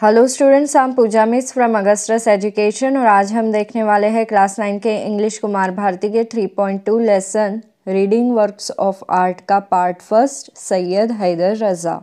Hello students, I am Pooja miss from Augustus education और आज हम देखने वाले हैं क्लास 9 के इंग्लिश कुमार भारती के 3.2 lesson reading works of art का part first Syed Haider Raza.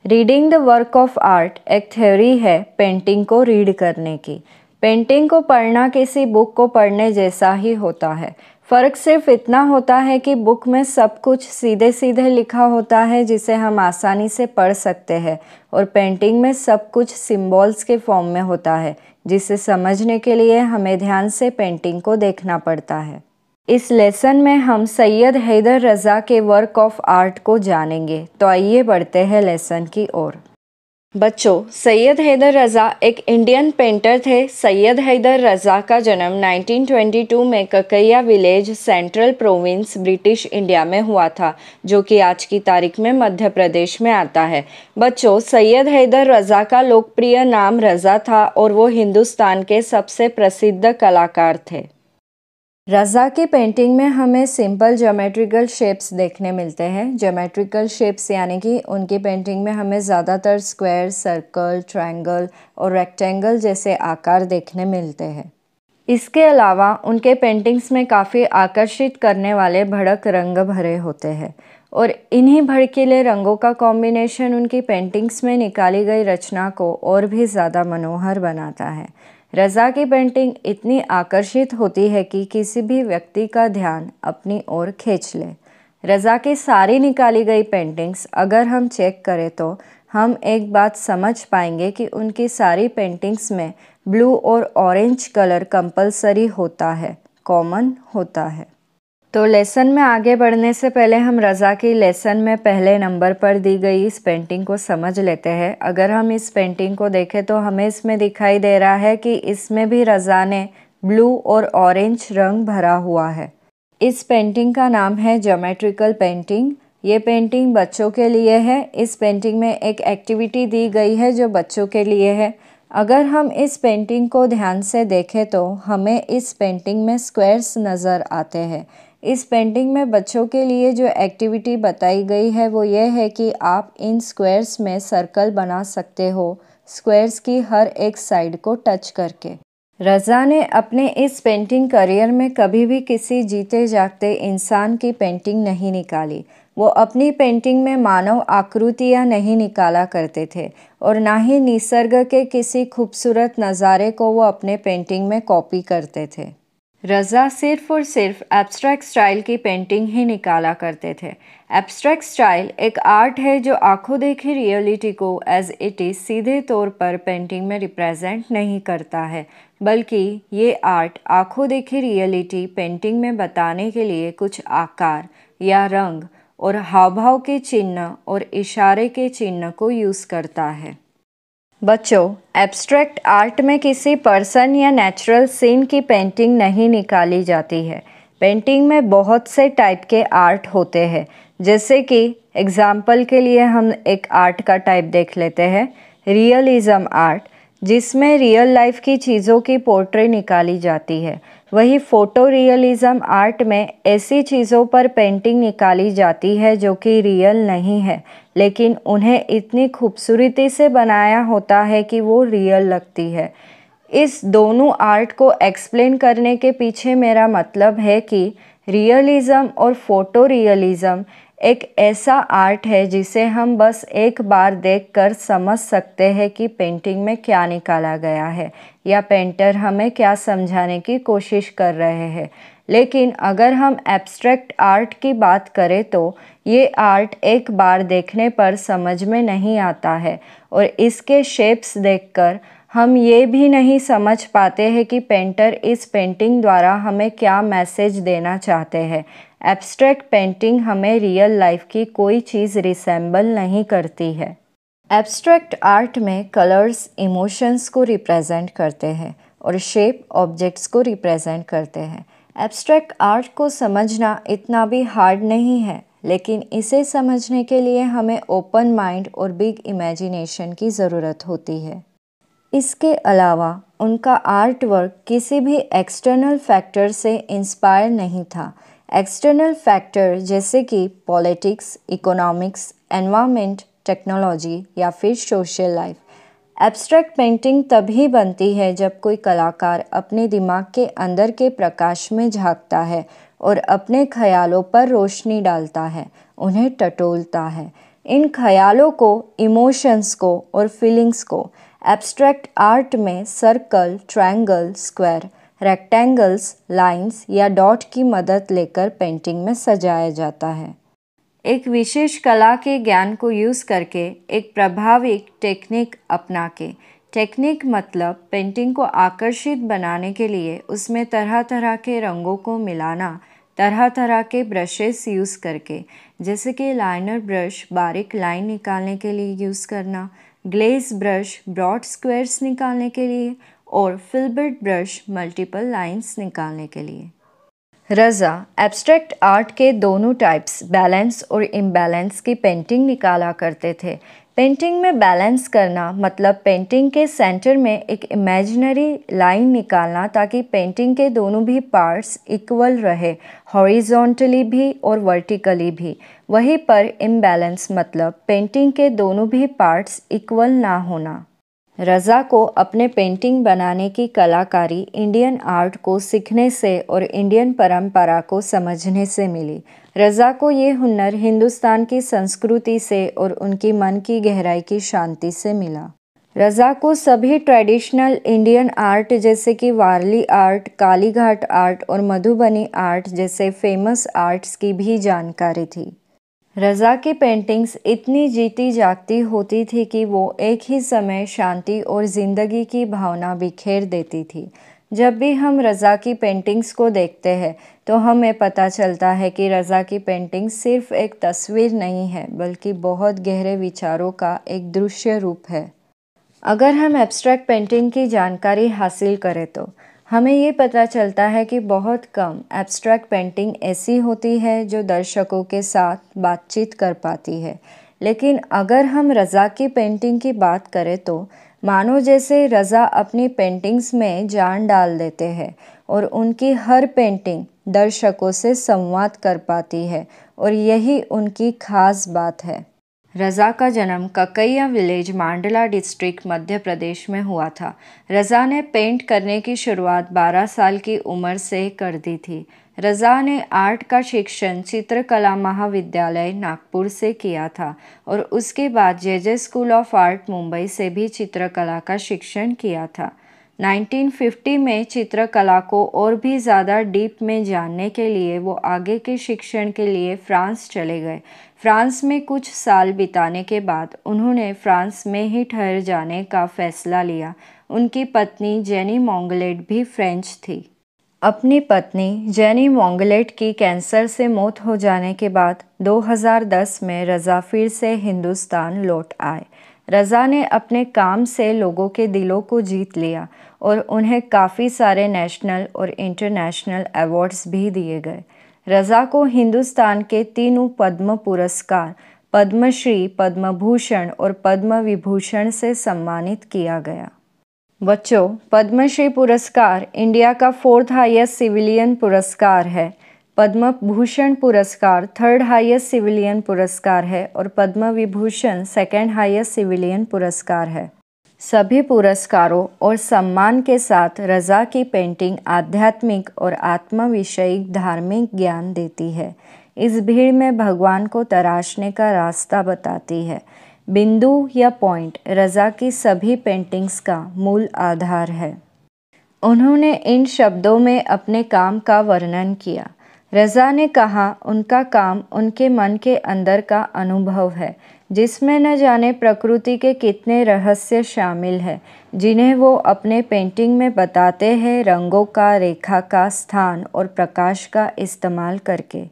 Reading the work of art एक थ्योरी है पेंटिंग को रीड करने की। पेंटिंग को पढ़ना किसी बुक को पढ़ने जैसा ही होता है। फ़र्क सिर्फ इतना होता है कि बुक में सब कुछ सीधे सीधे लिखा होता है जिसे हम आसानी से पढ़ सकते हैं, और पेंटिंग में सब कुछ सिंबल्स के फॉर्म में होता है जिसे समझने के लिए हमें ध्यान से पेंटिंग को देखना पड़ता है। इस लेसन में हम सैयद हैदर रज़ा के वर्क ऑफ आर्ट को जानेंगे। तो आइए बढ़ते हैं लेसन की ओर। बच्चों, सैयद हैदर रज़ा एक इंडियन पेंटर थे। सैयद हैदर रज़ा का जन्म 1922 में Kakaiya village, central province, British India में हुआ था, जो कि आज की तारीख में मध्य प्रदेश में आता है। बच्चों, सैयद हैदर रज़ा का लोकप्रिय नाम रज़ा था और वो हिंदुस्तान के सबसे प्रसिद्ध कलाकार थे। रज़ा की पेंटिंग में हमें सिंपल ज्योमेट्रिकल शेप्स देखने मिलते हैं। ज्योमेट्रिकल शेप्स यानी कि उनकी पेंटिंग में हमें ज़्यादातर स्क्वायर, सर्कल, ट्रायंगल और रेक्टेंगल जैसे आकार देखने मिलते हैं। इसके अलावा उनके पेंटिंग्स में काफ़ी आकर्षित करने वाले भड़क रंग भरे होते हैं, और इन्हीं भड़कीले रंगों का कॉम्बिनेशन उनकी पेंटिंग्स में निकाली गई रचना को और भी ज़्यादा मनोहर बनाता है। रज़ा की पेंटिंग इतनी आकर्षित होती है कि किसी भी व्यक्ति का ध्यान अपनी ओर खींच ले। रज़ा की सारी निकाली गई पेंटिंग्स अगर हम चेक करें तो हम एक बात समझ पाएंगे कि उनकी सारी पेंटिंग्स में ब्लू और ऑरेंज कलर कंपलसरी होता है, कॉमन होता है। तो लेसन में आगे बढ़ने से पहले हम रज़ा की लेसन में पहले नंबर पर दी गई इस पेंटिंग को समझ लेते हैं। अगर हम इस पेंटिंग को देखें तो हमें इसमें दिखाई दे रहा है कि इसमें भी रज़ा ने ब्लू और ऑरेंज रंग भरा हुआ है। इस पेंटिंग का नाम है ज्योमेट्रिकल पेंटिंग। ये पेंटिंग बच्चों के लिए है। इस पेंटिंग में एक एक्टिविटी दी गई है जो बच्चों के लिए है। अगर हम इस पेंटिंग को ध्यान से देखें तो हमें इस पेंटिंग में स्क्वायर्स नज़र आते हैं। इस पेंटिंग में बच्चों के लिए जो एक्टिविटी बताई गई है वो ये है कि आप इन स्क्वायर्स में सर्कल बना सकते हो, स्क्वायर्स की हर एक साइड को टच करके। रज़ा ने अपने इस पेंटिंग करियर में कभी भी किसी जीते जागते इंसान की पेंटिंग नहीं निकाली। वो अपनी पेंटिंग में मानव आकृतियाँ नहीं निकाला करते थे और ना ही निसर्ग के किसी खूबसूरत नज़ारे को वो अपने पेंटिंग में कॉपी करते थे। रज़ा सिर्फ और सिर्फ एब्स्ट्रैक्ट स्टाइल की पेंटिंग ही निकाला करते थे। एब्स्ट्रैक्ट स्टाइल एक आर्ट है जो आंखों देखी रियलिटी को एज इट इज़ सीधे तौर पर पेंटिंग में रिप्रेजेंट नहीं करता है, बल्कि ये आर्ट आंखों देखी रियलिटी पेंटिंग में बताने के लिए कुछ आकार या रंग और हाव भाव के चिन्ह और इशारे के चिन्ह को यूज़ करता है। बच्चों, एब्स्ट्रैक्ट आर्ट में किसी पर्सन या नेचुरल सीन की पेंटिंग नहीं निकाली जाती है। पेंटिंग में बहुत से टाइप के आर्ट होते हैं, जैसे कि एग्जाम्पल के लिए हम एक आर्ट का टाइप देख लेते हैं, रियलिज़म आर्ट, जिसमें रियल लाइफ की चीज़ों की पोर्ट्रेट निकाली जाती है। वही फोटो रियलिज़म आर्ट में ऐसी चीज़ों पर पेंटिंग निकाली जाती है जो कि रियल नहीं है, लेकिन उन्हें इतनी खूबसूरती से बनाया होता है कि वो रियल लगती है। इस दोनों आर्ट को एक्सप्लेन करने के पीछे मेरा मतलब है कि रियलिज़म और फोटो रियलिज़म एक ऐसा आर्ट है जिसे हम बस एक बार देखकर समझ सकते हैं कि पेंटिंग में क्या निकाला गया है या पेंटर हमें क्या समझाने की कोशिश कर रहे हैं। लेकिन अगर हम एब्स्ट्रैक्ट आर्ट की बात करें तो ये आर्ट एक बार देखने पर समझ में नहीं आता है, और इसके शेप्स देखकर हम ये भी नहीं समझ पाते हैं कि पेंटर इस पेंटिंग द्वारा हमें क्या मैसेज देना चाहते हैं। एब्स्ट्रैक्ट पेंटिंग हमें रियल लाइफ की कोई चीज़ रिसेंबल नहीं करती है। एब्स्ट्रैक्ट आर्ट में कलर्स इमोशंस को रिप्रेजेंट करते हैं और शेप ऑब्जेक्ट्स को रिप्रेजेंट करते हैं। एब्स्ट्रैक्ट आर्ट को समझना इतना भी हार्ड नहीं है, लेकिन इसे समझने के लिए हमें ओपन माइंड और बिग इमेजिनेशन की ज़रूरत होती है। इसके अलावा उनका आर्ट वर्क किसी भी एक्सटर्नल फैक्टर से इंस्पायर नहीं था। एक्सटर्नल फैक्टर जैसे कि पॉलिटिक्स, इकोनॉमिक्स, एनवायरनमेंट, टेक्नोलॉजी या फिर सोशल लाइफ, एब्स्ट्रैक्ट पेंटिंग तभी बनती है जब कोई कलाकार अपने दिमाग के अंदर के प्रकाश में झांकता है और अपने ख्यालों पर रोशनी डालता है, उन्हें टटोलता है। इन ख्यालों को, इमोशंस को और फीलिंग्स को एब्स्ट्रैक्ट आर्ट में circle, triangle, square, rectangles, lines या डॉट की मदद लेकर पेंटिंग में सजाया जाता है। एक विशेष कला के ज्ञान को यूज़ करके, एक प्रभावी टेक्निक अपना के। टेक्निक मतलब पेंटिंग को आकर्षित बनाने के लिए उसमें तरह तरह के रंगों को मिलाना, तरह तरह के ब्रशेस यूज़ करके, जैसे कि लाइनर ब्रश बारीक लाइन निकालने के लिए यूज़ करना, ग्लेज ब्रश ब्रॉड स्क्वायर्स निकालने के लिए और फिल्बर्ट ब्रश मल्टीपल लाइंस निकालने के लिए। रज़ा एब्स्ट्रैक्ट आर्ट के दोनों टाइप्स, बैलेंस और इम्बैलेंस की पेंटिंग निकाला करते थे। पेंटिंग में बैलेंस करना मतलब पेंटिंग के सेंटर में एक इमेजिनरी लाइन निकालना ताकि पेंटिंग के दोनों भी पार्ट्स इक्वल रहे, हॉरिजॉन्टली भी और वर्टिकली भी। वहीं पर इम्बैलेंस मतलब पेंटिंग के दोनों भी पार्ट्स इक्वल ना होना। रज़ा को अपने पेंटिंग बनाने की कलाकारी इंडियन आर्ट को सीखने से और इंडियन परंपरा को समझने से मिली। रज़ा को ये हुनर हिंदुस्तान की संस्कृति से और उनकी मन की गहराई की शांति से मिला। रज़ा को सभी ट्रेडिशनल इंडियन आर्ट जैसे कि वारली आर्ट, कालीघाट आर्ट और मधुबनी आर्ट जैसे फेमस आर्ट्स की भी जानकारी थी। रज़ा की पेंटिंग्स इतनी जीती जागती होती थी कि वो एक ही समय शांति और ज़िंदगी की भावना बिखेर देती थी। जब भी हम रज़ा की पेंटिंग्स को देखते हैं तो हमें पता चलता है कि रज़ा की पेंटिंग सिर्फ एक तस्वीर नहीं है, बल्कि बहुत गहरे विचारों का एक दृश्य रूप है। अगर हम एब्स्ट्रैक्ट पेंटिंग की जानकारी हासिल करें तो हमें ये पता चलता है कि बहुत कम एब्स्ट्रैक्ट पेंटिंग ऐसी होती है जो दर्शकों के साथ बातचीत कर पाती है। लेकिन अगर हम रज़ा की पेंटिंग की बात करें तो मानो जैसे रज़ा अपनी पेंटिंग्स में जान डाल देते हैं और उनकी हर पेंटिंग दर्शकों से संवाद कर पाती है और यही उनकी खास बात है। रज़ा का जन्म ककैया विलेज, मांडला डिस्ट्रिक्ट, मध्य प्रदेश में हुआ था। रज़ा ने पेंट करने की शुरुआत 12 साल की उम्र से कर दी थी। रज़ा ने आर्ट का शिक्षण चित्रकला महाविद्यालय नागपुर से किया था और उसके बाद जे स्कूल ऑफ आर्ट मुंबई से भी चित्रकला का शिक्षण किया था। 1950 में चित्रकला को और भी ज़्यादा डीप में जानने के लिए वो आगे के शिक्षण के लिए फ्रांस चले गए। फ्रांस में कुछ साल बिताने के बाद उन्होंने फ्रांस में ही ठहर जाने का फैसला लिया। उनकी पत्नी जेनी मोंगलेट भी फ्रेंच थी। अपनी पत्नी जेनी मोंगलेट की कैंसर से मौत हो जाने के बाद 2010 में रज़ा फिर से हिंदुस्तान लौट आए। रज़ा ने अपने काम से लोगों के दिलों को जीत लिया और उन्हें काफ़ी सारे नेशनल और इंटरनेशनल अवार्ड्स भी दिए गए। रज़ा को हिंदुस्तान के 3 पद्म पुरस्कार, पद्मश्री, पद्म भूषण और पद्म विभूषण से सम्मानित किया गया। बच्चों, पद्मश्री पुरस्कार इंडिया का 4th हाईएस्ट सिविलियन पुरस्कार है। पद्म भूषण पुरस्कार 3rd हाईएस्ट सिविलियन पुरस्कार है और Padma Vibhushan 2nd highest civilian पुरस्कार है। सभी पुरस्कारों और सम्मान के साथ रज़ा की पेंटिंग आध्यात्मिक और आत्मविषयक धार्मिक ज्ञान देती है। इस भीड़ में भगवान को तराशने का रास्ता बताती है। बिंदु या पॉइंट रज़ा की सभी पेंटिंग्स का मूल आधार है। उन्होंने इन शब्दों में अपने काम का वर्णन किया। रज़ा ने कहा, उनका काम उनके मन के अंदर का अनुभव है, जिसमें न जाने प्रकृति के कितने रहस्य शामिल हैं, जिन्हें वो अपने पेंटिंग में बताते हैं रंगों का, रेखा का, स्थान और प्रकाश का इस्तेमाल करके।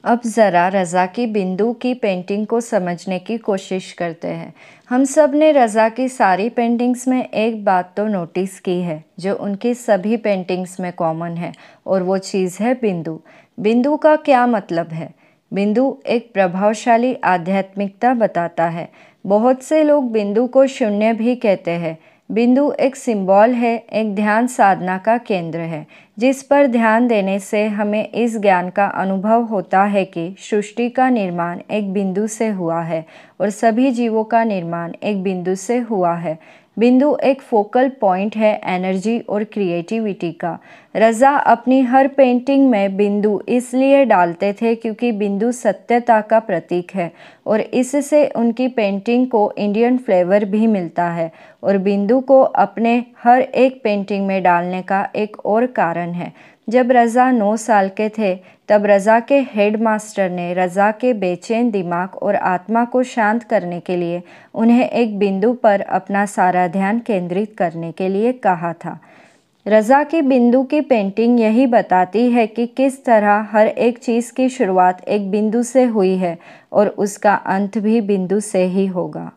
अब ज़रा रज़ा की बिंदु की पेंटिंग को समझने की कोशिश करते हैं। हम सब ने रज़ा की सारी पेंटिंग्स में एक बात तो नोटिस की है जो उनकी सभी पेंटिंग्स में कॉमन है, और वो चीज़ है बिंदु। बिंदु का क्या मतलब है? बिंदु एक प्रभावशाली आध्यात्मिकता बताता है। बहुत से लोग बिंदु को शून्य भी कहते हैं, बिंदु एक सिंबल है, एक ध्यान साधना का केंद्र है, जिस पर ध्यान देने से हमें इस ज्ञान का अनुभव होता है कि सृष्टि का निर्माण एक बिंदु से हुआ है और सभी जीवों का निर्माण एक बिंदु से हुआ है। बिंदु एक फोकल पॉइंट है एनर्जी और क्रिएटिविटी का। रज़ा अपनी हर पेंटिंग में बिंदु इसलिए डालते थे क्योंकि बिंदु सत्यता का प्रतीक है और इससे उनकी पेंटिंग को इंडियन फ्लेवर भी मिलता है और बिंदु को अपने हर एक पेंटिंग में डालने का एक और कारण है। जब रज़ा 9 साल के थे तब रज़ा के हेड मास्टर ने रज़ा के बेचैन दिमाग और आत्मा को शांत करने के लिए उन्हें एक बिंदु पर अपना सारा ध्यान केंद्रित करने के लिए कहा था। रज़ा की बिंदु की पेंटिंग यही बताती है कि किस तरह हर एक चीज़ की शुरुआत एक बिंदु से हुई है और उसका अंत भी बिंदु से ही होगा।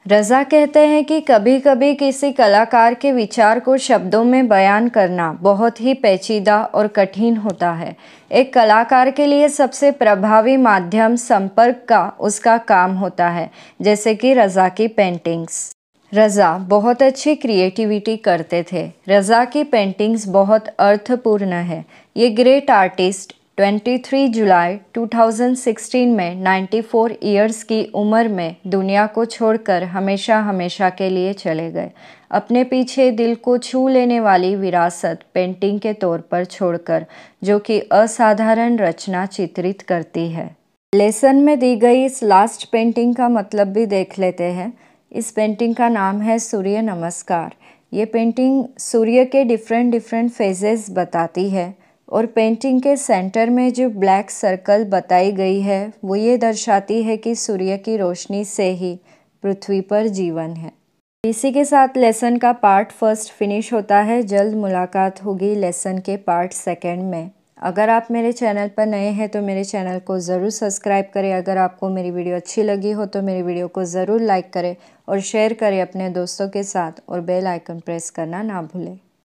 रज़ा कहते हैं कि कभी कभी किसी कलाकार के विचार को शब्दों में बयान करना बहुत ही पेचीदा और कठिन होता है। एक कलाकार के लिए सबसे प्रभावी माध्यम संपर्क का उसका काम होता है, जैसे कि रज़ा की पेंटिंग्स। रज़ा बहुत अच्छी क्रिएटिविटी करते थे। रज़ा की पेंटिंग्स बहुत अर्थपूर्ण है। ये ग्रेट आर्टिस्ट 23 जुलाई 2016 में 94 ईयर्स की उम्र में दुनिया को छोड़कर हमेशा हमेशा के लिए चले गए, अपने पीछे दिल को छू लेने वाली विरासत पेंटिंग के तौर पर छोड़कर, जो कि असाधारण रचना चित्रित करती है। लेसन में दी गई इस लास्ट पेंटिंग का मतलब भी देख लेते हैं। इस पेंटिंग का नाम है सूर्य नमस्कार। ये पेंटिंग सूर्य के डिफरेंट फेजेस बताती है और पेंटिंग के सेंटर में जो ब्लैक सर्कल बताई गई है वो ये दर्शाती है कि सूर्य की रोशनी से ही पृथ्वी पर जीवन है। इसी के साथ लेसन का पार्ट फर्स्ट फिनिश होता है। जल्द मुलाकात होगी लेसन के पार्ट सेकंड में। अगर आप मेरे चैनल पर नए हैं तो मेरे चैनल को ज़रूर सब्सक्राइब करें। अगर आपको मेरी वीडियो अच्छी लगी हो तो मेरी वीडियो को ज़रूर लाइक करें और शेयर करें अपने दोस्तों के साथ और बेल आइकन प्रेस करना ना भूलें।